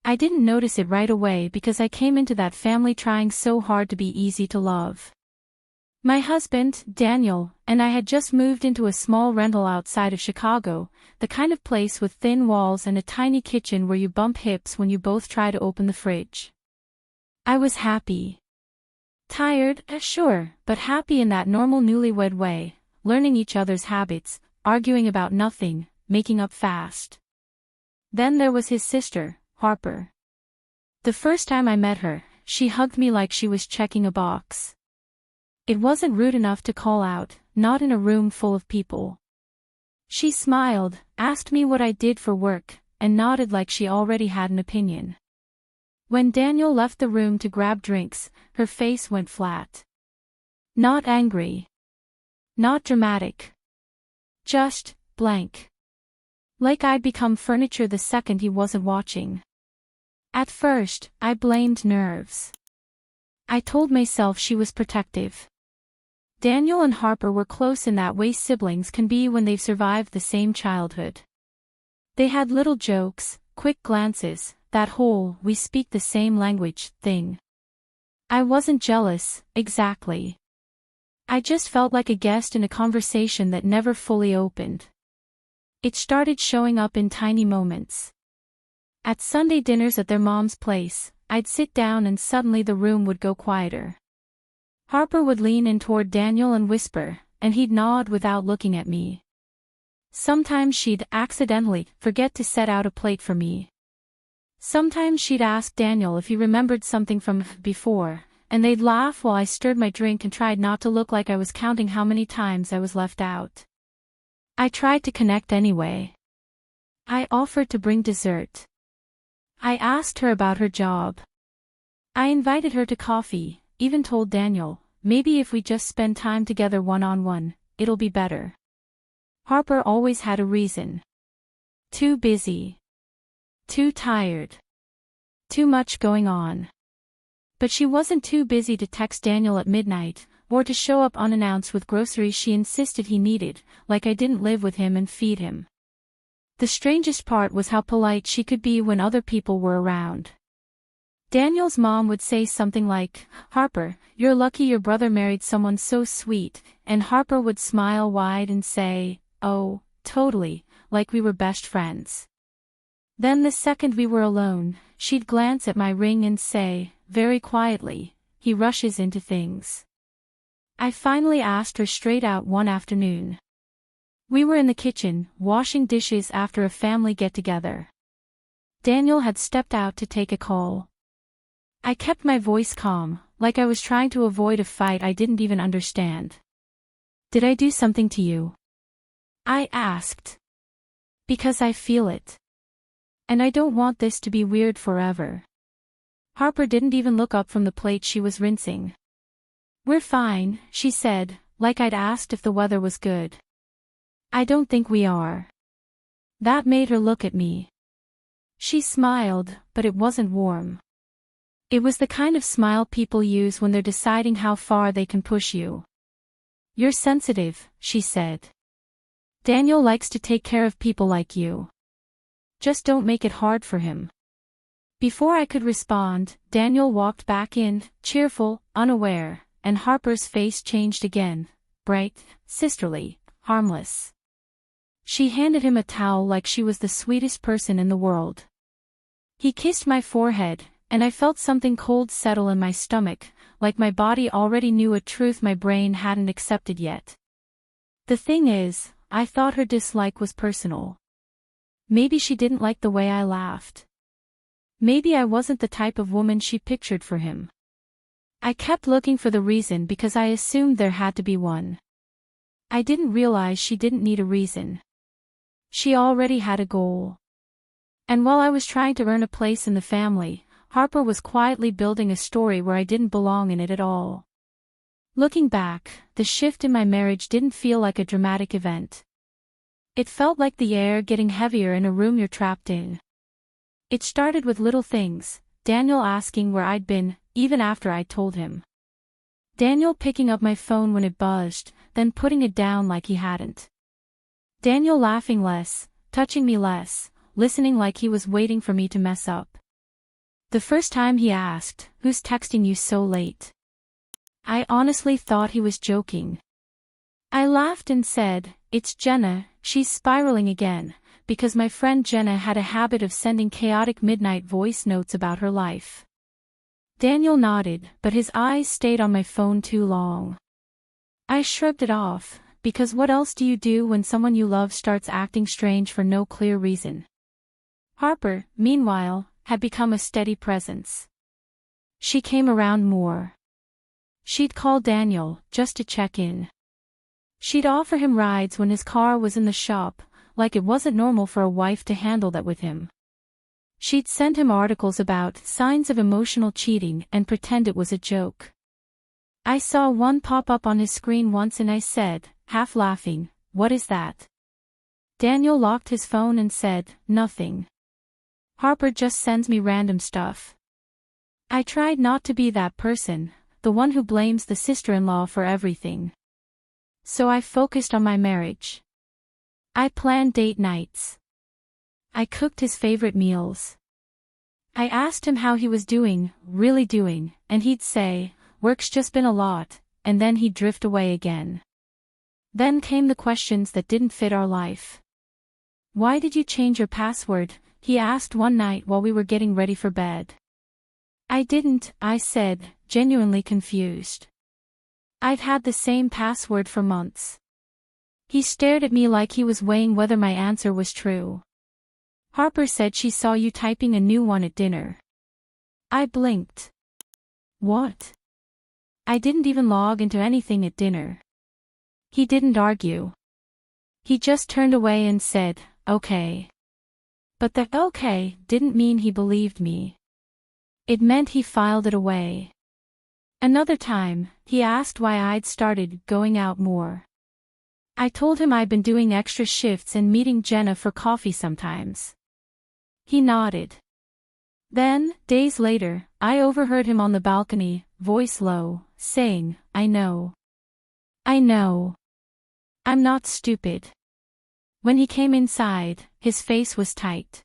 I didn't notice it right away because I came into that family trying so hard to be easy to love. My husband, Daniel, and I had just moved into a small rental outside of Chicago, the kind of place with thin walls and a tiny kitchen where you bump hips when you both try to open the fridge. I was happy. Tired, sure, but happy in that normal newlywed way, learning each other's habits, arguing about nothing, making up fast. Then there was his sister, Harper. The first time I met her, she hugged me like she was checking a box. It wasn't rude enough to call out, not in a room full of people. She smiled, asked me what I did for work, and nodded like she already had an opinion. When Daniel left the room to grab drinks, her face went flat. Not angry. Not dramatic. Just blank. Like I'd become furniture the second he wasn't watching. At first, I blamed nerves. I told myself she was protective. Daniel and Harper were close in that way siblings can be when they've survived the same childhood. They had little jokes, quick glances, that whole "we speak the same language" thing. I wasn't jealous, exactly. I just felt like a guest in a conversation that never fully opened. It started showing up in tiny moments. At Sunday dinners at their mom's place, I'd sit down and suddenly the room would go quieter. Harper would lean in toward Daniel and whisper, and he'd nod without looking at me. Sometimes she'd accidentally forget to set out a plate for me. Sometimes she'd ask Daniel if he remembered something from before, and they'd laugh while I stirred my drink and tried not to look like I was counting how many times I was left out. I tried to connect anyway. I offered to bring dessert. I asked her about her job. I invited her to coffee, even told Daniel, maybe if we just spend time together one-on-one, it'll be better. Harper always had a reason. Too busy. Too tired. Too much going on. But she wasn't too busy to text Daniel at midnight, or to show up unannounced with groceries she insisted he needed, like I didn't live with him and feed him. The strangest part was how polite she could be when other people were around. Daniel's mom would say something like, "Harper, you're lucky your brother married someone so sweet," and Harper would smile wide and say, "Oh, totally," like we were best friends. Then the second we were alone, she'd glance at my ring and say, very quietly, "He rushes into things." I finally asked her straight out one afternoon. We were in the kitchen, washing dishes after a family get-together. Daniel had stepped out to take a call. I kept my voice calm, like I was trying to avoid a fight I didn't even understand. "Did I do something to you?" I asked. "Because I feel it. And I don't want this to be weird forever." Harper didn't even look up from the plate she was rinsing. "We're fine," she said, like I'd asked if the weather was good. "I don't think we are." That made her look at me. She smiled, but it wasn't warm. It was the kind of smile people use when they're deciding how far they can push you. "You're sensitive," she said. "Daniel likes to take care of people like you. Just don't make it hard for him." Before I could respond, Daniel walked back in, cheerful, unaware, and Harper's face changed again, bright, sisterly, harmless. She handed him a towel like she was the sweetest person in the world. He kissed my forehead, and I felt something cold settle in my stomach, like my body already knew a truth my brain hadn't accepted yet. The thing is, I thought her dislike was personal. Maybe she didn't like the way I laughed. Maybe I wasn't the type of woman she pictured for him. I kept looking for the reason because I assumed there had to be one. I didn't realize she didn't need a reason. She already had a goal. And while I was trying to earn a place in the family, Harper was quietly building a story where I didn't belong in it at all. Looking back, the shift in my marriage didn't feel like a dramatic event. It felt like the air getting heavier in a room you're trapped in. It started with little things, Daniel asking where I'd been, even after I'd told him. Daniel picking up my phone when it buzzed, then putting it down like he hadn't. Daniel laughing less, touching me less, listening like he was waiting for me to mess up. The first time he asked, "Who's texting you so late?" I honestly thought he was joking. I laughed and said, "It's Jenna, she's spiraling again," because my friend Jenna had a habit of sending chaotic midnight voice notes about her life. Daniel nodded, but his eyes stayed on my phone too long. I shrugged it off, because what else do you do when someone you love starts acting strange for no clear reason? Harper, meanwhile, had become a steady presence. She came around more. She'd call Daniel, just to check in. She'd offer him rides when his car was in the shop, like it wasn't normal for a wife to handle that with him. She'd send him articles about signs of emotional cheating and pretend it was a joke. I saw one pop up on his screen once and I said, half laughing, "What is that?" Daniel locked his phone and said, "Nothing. Harper just sends me random stuff." I tried not to be that person, the one who blames the sister-in-law for everything. So I focused on my marriage. I planned date nights. I cooked his favorite meals. I asked him how he was doing, really doing, and he'd say, "Work's just been a lot," and then he'd drift away again. Then came the questions that didn't fit our life. "Why did you change your password?" he asked one night while we were getting ready for bed. "I didn't," I said, genuinely confused. "I've had the same password for months." He stared at me like he was weighing whether my answer was true. "Harper said she saw you typing a new one at dinner." I blinked. "What?" "I didn't even log into anything at dinner." He didn't argue. He just turned away and said, "Okay." But the "okay" didn't mean he believed me. It meant he filed it away. Another time, he asked why I'd started going out more. I told him I'd been doing extra shifts and meeting Jenna for coffee sometimes. He nodded. Then, days later, I overheard him on the balcony, voice low, saying, "I know. I know. I'm not stupid." When he came inside, his face was tight.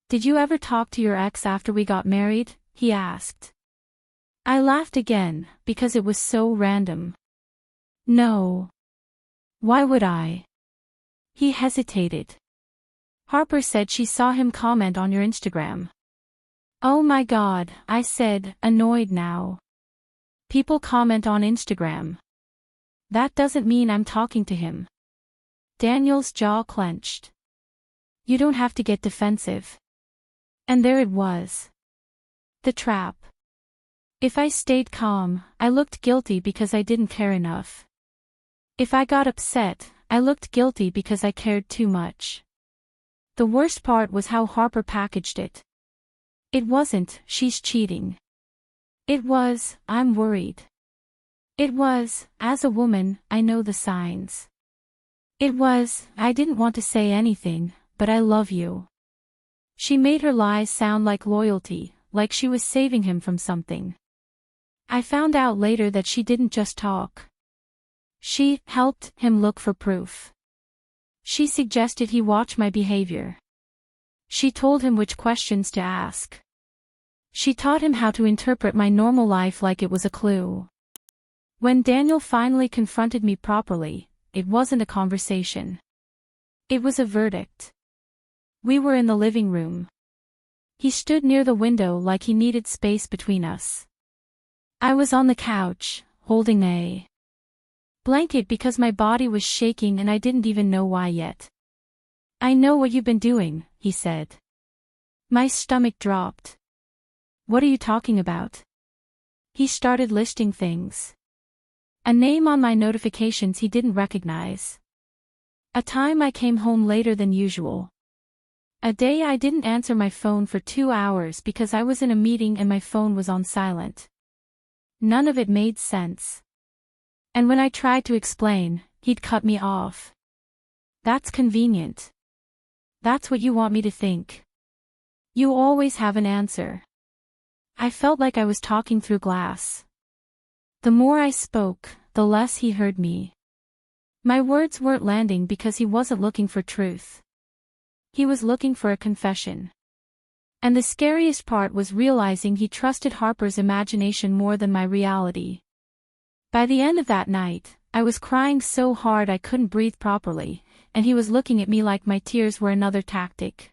"Did you ever talk to your ex after we got married?" he asked. I laughed again, because it was so random. "No. Why would I?" He hesitated. "Harper said she saw him comment on your Instagram." "Oh my God," I said, annoyed now. "People comment on Instagram. That doesn't mean I'm talking to him." Daniel's jaw clenched. "You don't have to get defensive." And there it was. The trap. If I stayed calm, I looked guilty because I didn't care enough. If I got upset, I looked guilty because I cared too much. The worst part was how Harper packaged it. It wasn't, "She's cheating." It was, "I'm worried." It was, "As a woman, I know the signs." It was, "I didn't want to say anything, but I love you." She made her lies sound like loyalty, like she was saving him from something. I found out later that she didn't just talk. She helped him look for proof. She suggested he watch my behavior. She told him which questions to ask. She taught him how to interpret my normal life like it was a clue. When Daniel finally confronted me properly, it wasn't a conversation. It was a verdict. We were in the living room. He stood near the window like he needed space between us. I was on the couch, holding a blanket because my body was shaking and I didn't even know why yet. "I know what you've been doing," he said. My stomach dropped. "What are you talking about?" He started listing things. A name on my notifications he didn't recognize. A time I came home later than usual. A day I didn't answer my phone for 2 hours because I was in a meeting and my phone was on silent. None of it made sense. And when I tried to explain, he'd cut me off. "That's convenient. That's what you want me to think. You always have an answer." I felt like I was talking through glass. The more I spoke, the less he heard me. My words weren't landing because he wasn't looking for truth. He was looking for a confession. And the scariest part was realizing he trusted Harper's imagination more than my reality. By the end of that night, I was crying so hard I couldn't breathe properly, and he was looking at me like my tears were another tactic.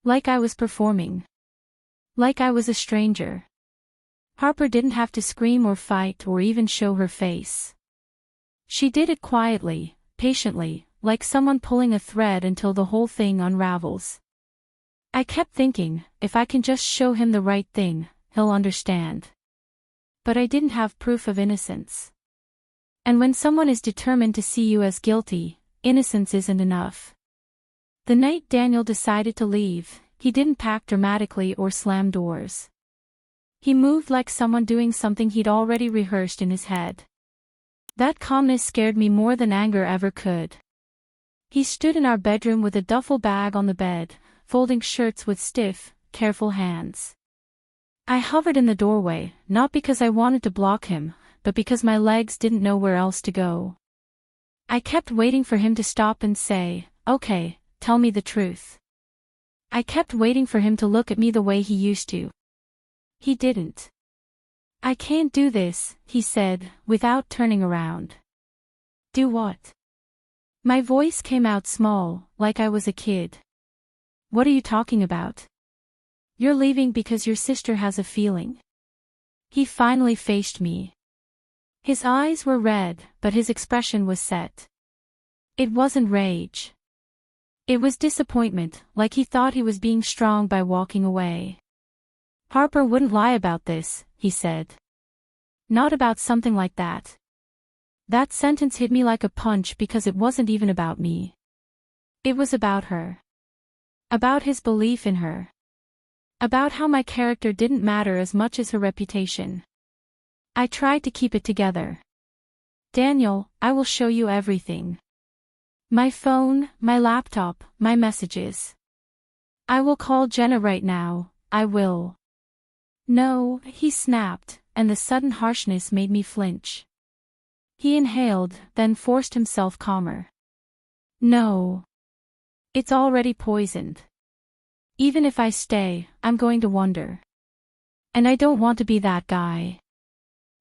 Like I was performing. Like I was a stranger. Harper didn't have to scream or fight or even show her face. She did it quietly, patiently, like someone pulling a thread until the whole thing unravels. I kept thinking, if I can just show him the right thing, he'll understand. But I didn't have proof of innocence. And when someone is determined to see you as guilty, innocence isn't enough. The night Daniel decided to leave, he didn't pack dramatically or slam doors. He moved like someone doing something he'd already rehearsed in his head. That calmness scared me more than anger ever could. He stood in our bedroom with a duffel bag on the bed, folding shirts with stiff, careful hands. I hovered in the doorway, not because I wanted to block him, but because my legs didn't know where else to go. I kept waiting for him to stop and say, "Okay, tell me the truth." I kept waiting for him to look at me the way he used to. He didn't. "I can't do this," he said, without turning around. "Do what?" My voice came out small, like I was a kid. "What are you talking about? You're leaving because your sister has a feeling." He finally faced me. His eyes were red, but his expression was set. It wasn't rage. It was disappointment, like he thought he was being strong by walking away. "Harper wouldn't lie about this," he said. "Not about something like that." That sentence hit me like a punch because it wasn't even about me. It was about her. About his belief in her. About how my character didn't matter as much as her reputation. I tried to keep it together. "Daniel, I will show you everything. My phone, my laptop, my messages. I will call Jenna right now, I will." "No," he snapped, and the sudden harshness made me flinch. He inhaled, then forced himself calmer. "No. It's already poisoned. Even if I stay, I'm going to wonder. And I don't want to be that guy."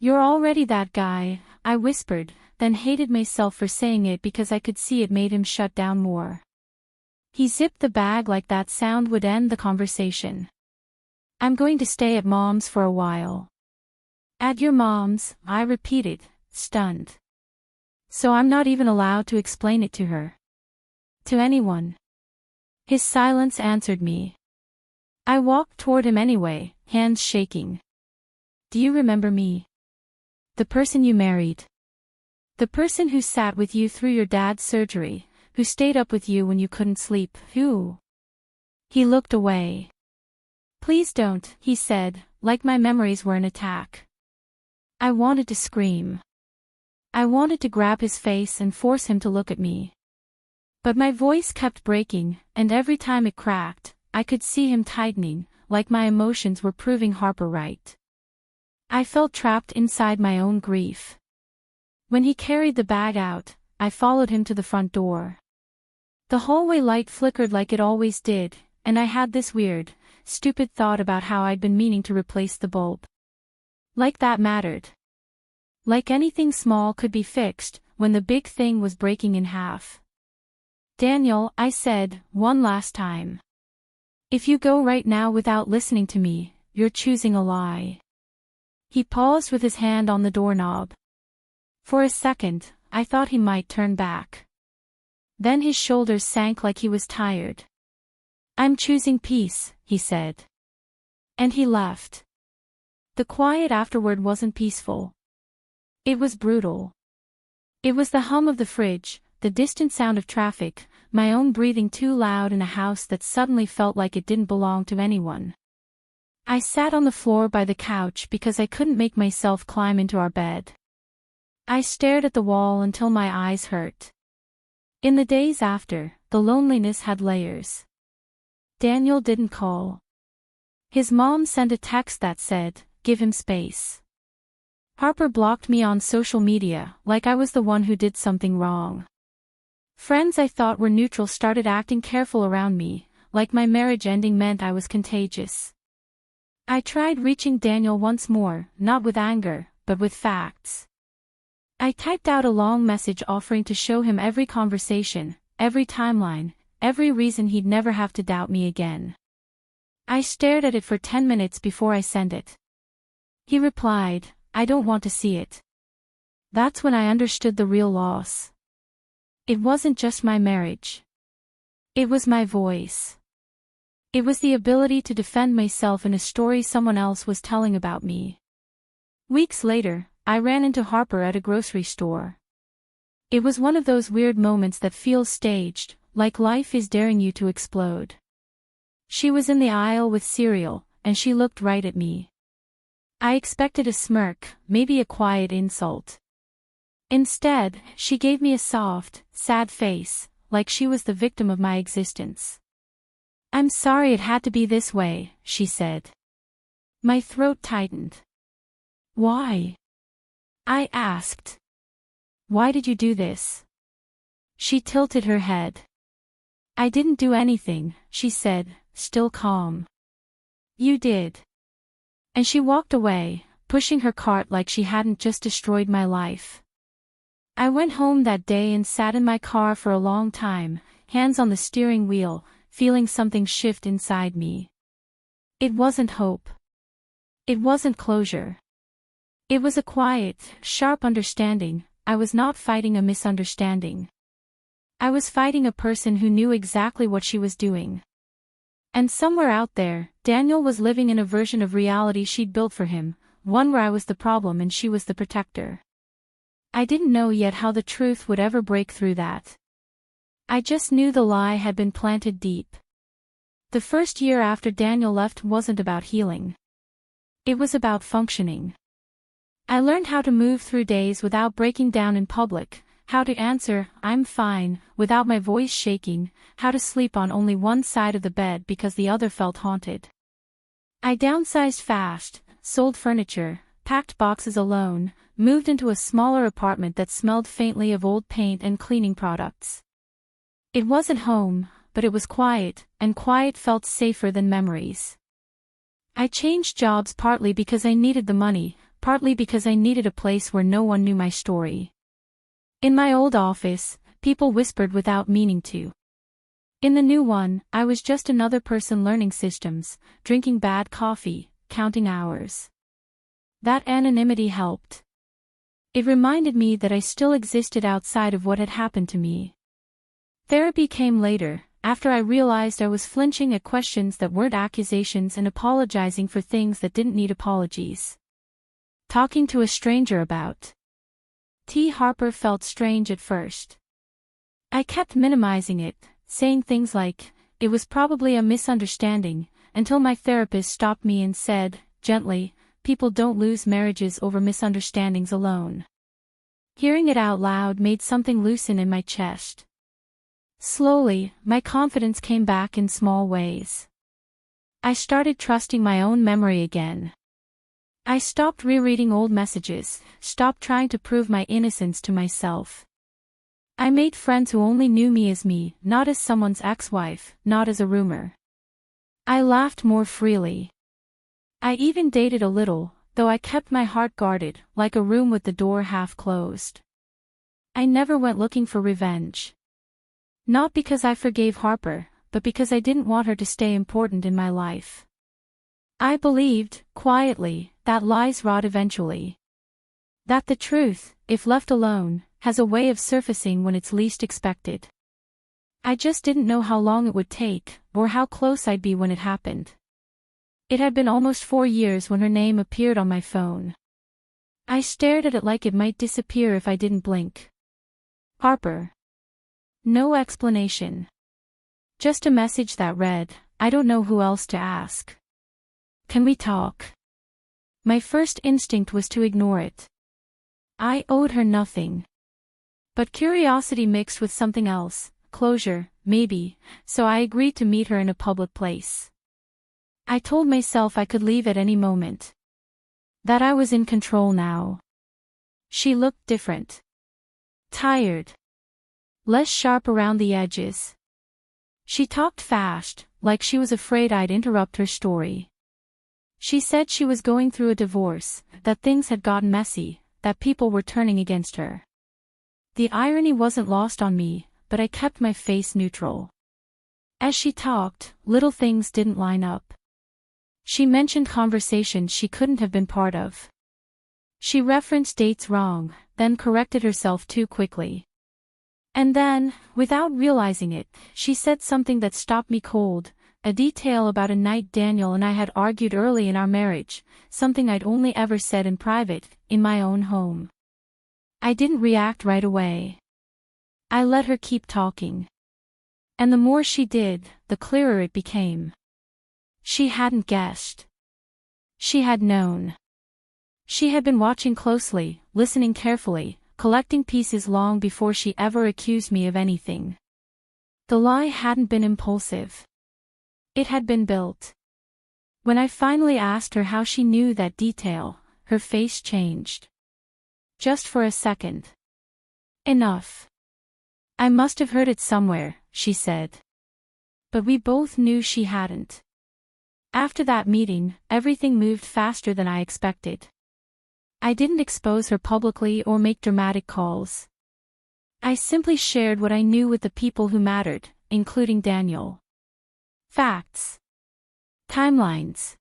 "You're already that guy," I whispered, then hated myself for saying it because I could see it made him shut down more. He zipped the bag like that sound would end the conversation. "I'm going to stay at Mom's for a while." "At your mom's," I repeated, stunned. "So I'm not even allowed to explain it to her? To anyone?" His silence answered me. I walked toward him anyway, hands shaking. "Do you remember me? The person you married? The person who sat with you through your dad's surgery, who stayed up with you when you couldn't sleep, who?" He looked away. "Please don't," he said, like my memories were an attack. I wanted to scream. I wanted to grab his face and force him to look at me. But my voice kept breaking, and every time it cracked, I could see him tightening, like my emotions were proving Harper right. I felt trapped inside my own grief. When he carried the bag out, I followed him to the front door. The hallway light flickered like it always did, and I had this weird, stupid thought about how I'd been meaning to replace the bulb. Like that mattered. Like anything small could be fixed, when the big thing was breaking in half. "Daniel," I said, one last time. "If you go right now without listening to me, you're choosing a lie." He paused with his hand on the doorknob. For a second, I thought he might turn back. Then his shoulders sank like he was tired. "I'm choosing peace," he said. And he left. The quiet afterward wasn't peaceful. It was brutal. It was the hum of the fridge, the distant sound of traffic, my own breathing too loud in a house that suddenly felt like it didn't belong to anyone. I sat on the floor by the couch because I couldn't make myself climb into our bed. I stared at the wall until my eyes hurt. In the days after, the loneliness had layers. Daniel didn't call. His mom sent a text that said, "Give him space." Harper blocked me on social media, like I was the one who did something wrong. Friends I thought were neutral started acting careful around me, like my marriage ending meant I was contagious. I tried reaching Daniel once more, not with anger, but with facts. I typed out a long message offering to show him every conversation, every timeline, every reason he'd never have to doubt me again. I stared at it for 10 minutes before I sent it. He replied, "I don't want to see it." That's when I understood the real loss. It wasn't just my marriage. It was my voice. It was the ability to defend myself in a story someone else was telling about me. Weeks later, I ran into Harper at a grocery store. It was one of those weird moments that feels staged, like life is daring you to explode. She was in the aisle with cereal, and she looked right at me. I expected a smirk, maybe a quiet insult. Instead, she gave me a soft, sad face, like she was the victim of my existence. "I'm sorry it had to be this way," she said. My throat tightened. "Why?" I asked. "Why did you do this?" She tilted her head. "I didn't do anything," she said, still calm. "You did." And she walked away, pushing her cart like she hadn't just destroyed my life. I went home that day and sat in my car for a long time, hands on the steering wheel, feeling something shift inside me. It wasn't hope. It wasn't closure. It was a quiet, sharp understanding. I was not fighting a misunderstanding. I was fighting a person who knew exactly what she was doing. And somewhere out there, Daniel was living in a version of reality she'd built for him, one where I was the problem and she was the protector. I didn't know yet how the truth would ever break through that. I just knew the lie had been planted deep. The first year after Daniel left wasn't about healing. It was about functioning. I learned how to move through days without breaking down in public, how to answer, "I'm fine," without my voice shaking, how to sleep on only one side of the bed because the other felt haunted. I downsized fast, sold furniture, packed boxes alone, moved into a smaller apartment that smelled faintly of old paint and cleaning products. It wasn't home, but it was quiet, and quiet felt safer than memories. I changed jobs partly because I needed the money, partly because I needed a place where no one knew my story. In my old office, people whispered without meaning to. In the new one, I was just another person learning systems, drinking bad coffee, counting hours. That anonymity helped. It reminded me that I still existed outside of what had happened to me. Therapy came later, after I realized I was flinching at questions that weren't accusations and apologizing for things that didn't need apologies. Talking to a stranger about T. Harper felt strange at first. I kept minimizing it, saying things like, "It was probably a misunderstanding," until my therapist stopped me and said, gently, "People don't lose marriages over misunderstandings alone." Hearing it out loud made something loosen in my chest. Slowly, my confidence came back in small ways. I started trusting my own memory again. I stopped rereading old messages, stopped trying to prove my innocence to myself. I made friends who only knew me as me, not as someone's ex-wife, not as a rumor. I laughed more freely. I even dated a little, though I kept my heart guarded, like a room with the door half closed. I never went looking for revenge. Not because I forgave Harper, but because I didn't want her to stay important in my life. I believed, quietly, that lies rot eventually. That the truth, if left alone, has a way of surfacing when it's least expected. I just didn't know how long it would take, or how close I'd be when it happened. It had been almost 4 years when her name appeared on my phone. I stared at it like it might disappear if I didn't blink. Harper. No explanation. Just a message that read, "I don't know who else to ask. Can we talk?" My first instinct was to ignore it. I owed her nothing. But curiosity mixed with something else, closure, maybe, so I agreed to meet her in a public place. I told myself I could leave at any moment. That I was in control now. She looked different. Tired. Less sharp around the edges. She talked fast, like she was afraid I'd interrupt her story. She said she was going through a divorce, that things had gotten messy, that people were turning against her. The irony wasn't lost on me, but I kept my face neutral. As she talked, little things didn't line up. She mentioned conversations she couldn't have been part of. She referenced dates wrong, then corrected herself too quickly. And then, without realizing it, she said something that stopped me cold, a detail about a night Daniel and I had argued early in our marriage, something I'd only ever said in private, in my own home. I didn't react right away. I let her keep talking. And the more she did, the clearer it became. She hadn't guessed. She had known. She had been watching closely, listening carefully, collecting pieces long before she ever accused me of anything. The lie hadn't been impulsive. It had been built. When I finally asked her how she knew that detail, her face changed. Just for a second. Enough. I must have heard it somewhere, she said. But we both knew she hadn't. After that meeting, everything moved faster than I expected. I didn't expose her publicly or make dramatic calls. I simply shared what I knew with the people who mattered, including Daniel. Facts. Timelines.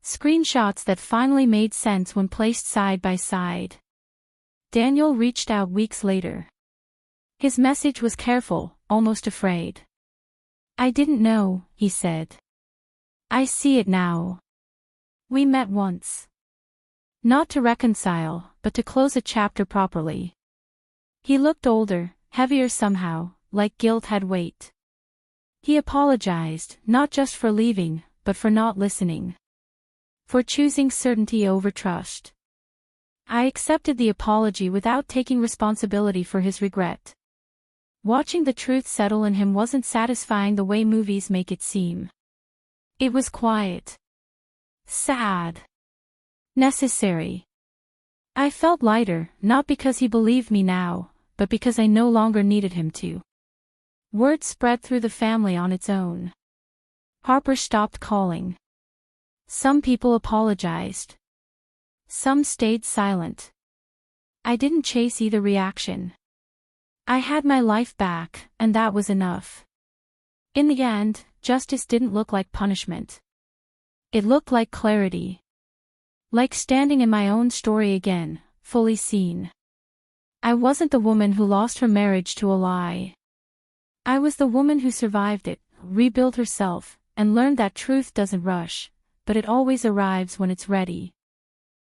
Screenshots that finally made sense when placed side by side. Daniel reached out weeks later. His message was careful, almost afraid. I didn't know, he said. I see it now. We met once. Not to reconcile, but to close a chapter properly. He looked older, heavier somehow, like guilt had weight. He apologized, not just for leaving, but for not listening. For choosing certainty over trust. I accepted the apology without taking responsibility for his regret. Watching the truth settle in him wasn't satisfying the way movies make it seem. It was quiet. Sad. Necessary. I felt lighter, not because he believed me now, but because I no longer needed him to. Word spread through the family on its own. Harper stopped calling. Some people apologized. Some stayed silent. I didn't chase either reaction. I had my life back, and that was enough. In the end, justice didn't look like punishment. It looked like clarity. Like standing in my own story again, fully seen. I wasn't the woman who lost her marriage to a lie. I was the woman who survived it, rebuilt herself, and learned that truth doesn't rush, but it always arrives when it's ready.